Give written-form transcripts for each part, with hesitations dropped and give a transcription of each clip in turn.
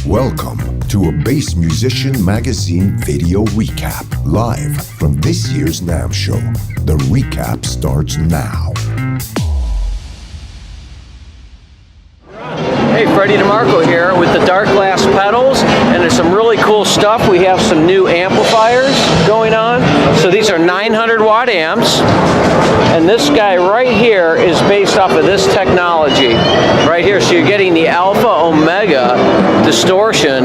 Welcome to a Bass Musician Magazine video recap, live from this year's NAMM Show. The recap starts now. Hey, Freddie DeMarco here with the Darkglass pedals, and there's some really cool stuff. We have some new amplifiers going on. So these are 900 watt amps, and this guy right here is based off of this technology right here. So you're getting the alpha omega distortion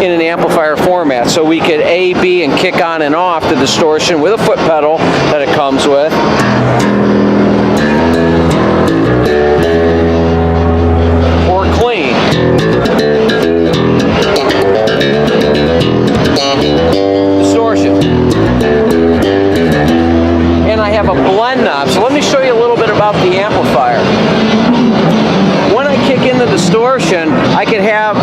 in an amplifier format. So we could A, B, and kick on and off the distortion with a foot pedal that it comes with. Distortion. And I have a blend knob. So let me show you a little bit about the amplifier. When I kick in the distortion, I can have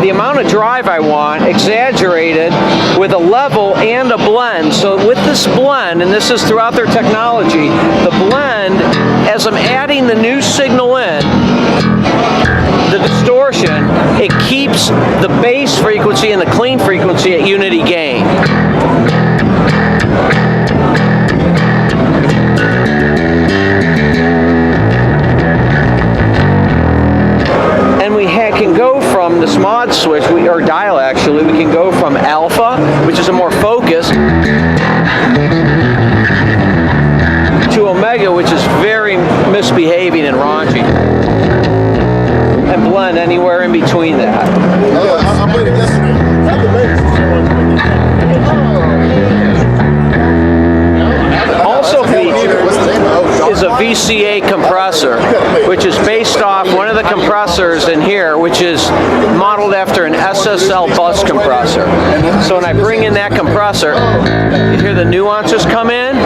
the amount of drive I want exaggerated with a level and a blend. So with this blend, and this is throughout their technology, the blend, as I'm adding the new signal in, the distortion, it keeps the bass frequency and the clean frequency at unity gain. And we can go from this mod switch, or dial actually, we can go from alpha, which is a more focused, to omega, which is very misbehaving and raunchy. And blend anywhere in between that. I played it yesterday. Also featured is a VCA compressor, which is based off one of the compressors in here, which is modeled after an SSL bus compressor. So when I bring in that compressor, you hear the nuances come in.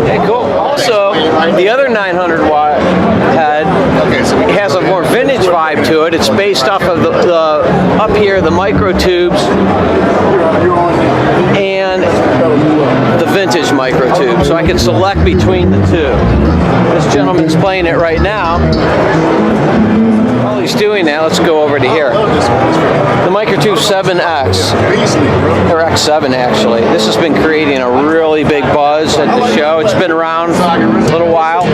Okay, cool. Also, the other 900 watt head has a more vintage vibe to it. It's based off of the up here, the Microtubes and the vintage Microtube. So I can select between the two. This gentleman's playing it right now. While he's doing that, let's go over to here. The Microtube 7X, or X7 actually. This has been creating a really big buzz at the show. It's been around a little while.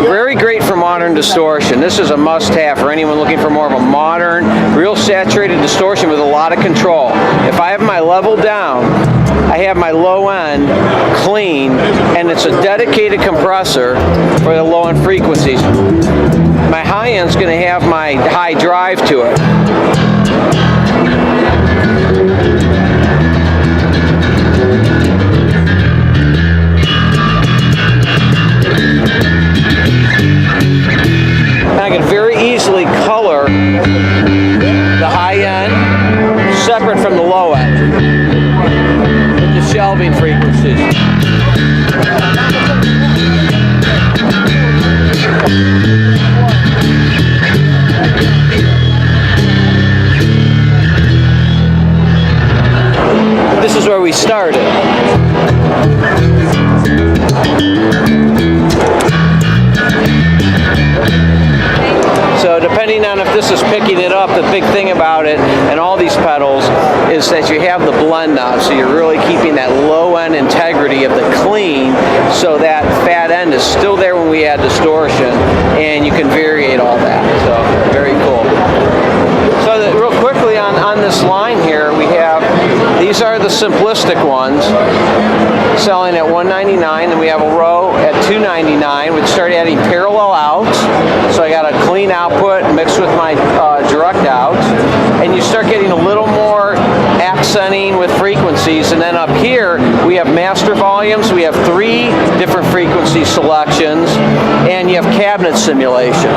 Very great for modern distortion. This is a must-have for anyone looking for more of a modern, real saturated distortion with a lot of control. If I have my level down, I have my low end clean, and it's a dedicated compressor for the low end frequencies. My high end's going to have my high drive to it. And I can very easily color the high end separate from the low end with the shelving frequencies. This is where we started. So depending on if this is picking it up, the big thing about it and all these pedals is that you have the blend knob, so you're really keeping that low end integrity of the clean, so that fat end is still there when we add distortion, and you can variate all that. So very cool. So real quickly on this line here, we have, these are the simplistic ones selling at $199, and we have a row at $299. We start adding parallel outs, so I got a clean output mixed with my direct outs, and you start getting a little more accenting with frequencies. And then up here we have master volumes, we have 3 different frequency selections, and you have cabinet simulation.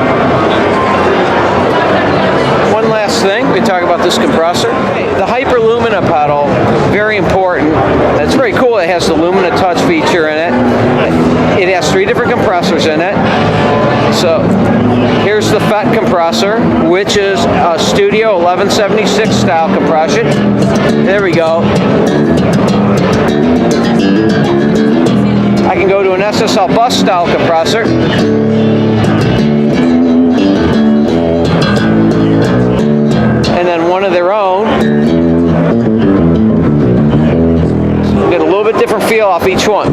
One last thing, we talk about this compressor. The Hyper Lumina pedal, very important. It's very cool. It has the Lumina touch feature in it. it has 3 different compressors in it. So here's the FET compressor, which is a Studio 1176 style compression. There we go. I can go to an SSL bus style compressor. And then one of their own. So get a little bit different feel off each one.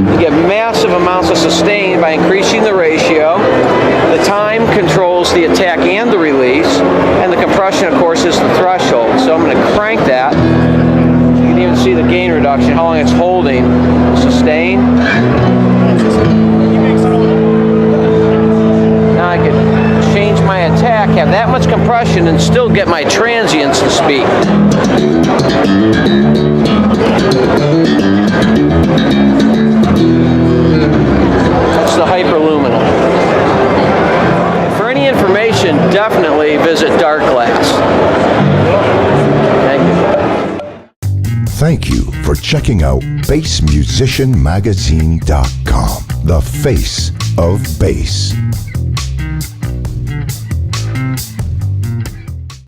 You get massive amounts of sustain by increasing the ratio. The time controls the attack and the release, and the compression, of course, is the threshold. So I'm going to crank that. You can even see the gain reduction, how long it's holding the sustain. Now I can change my attack, have that much compression, and still get my transients to speak. That's the Hyper Lumina. For any information, definitely visit Darkglass. Thank you. Thank you for checking out BassMusicianMagazine.com, the face of bass.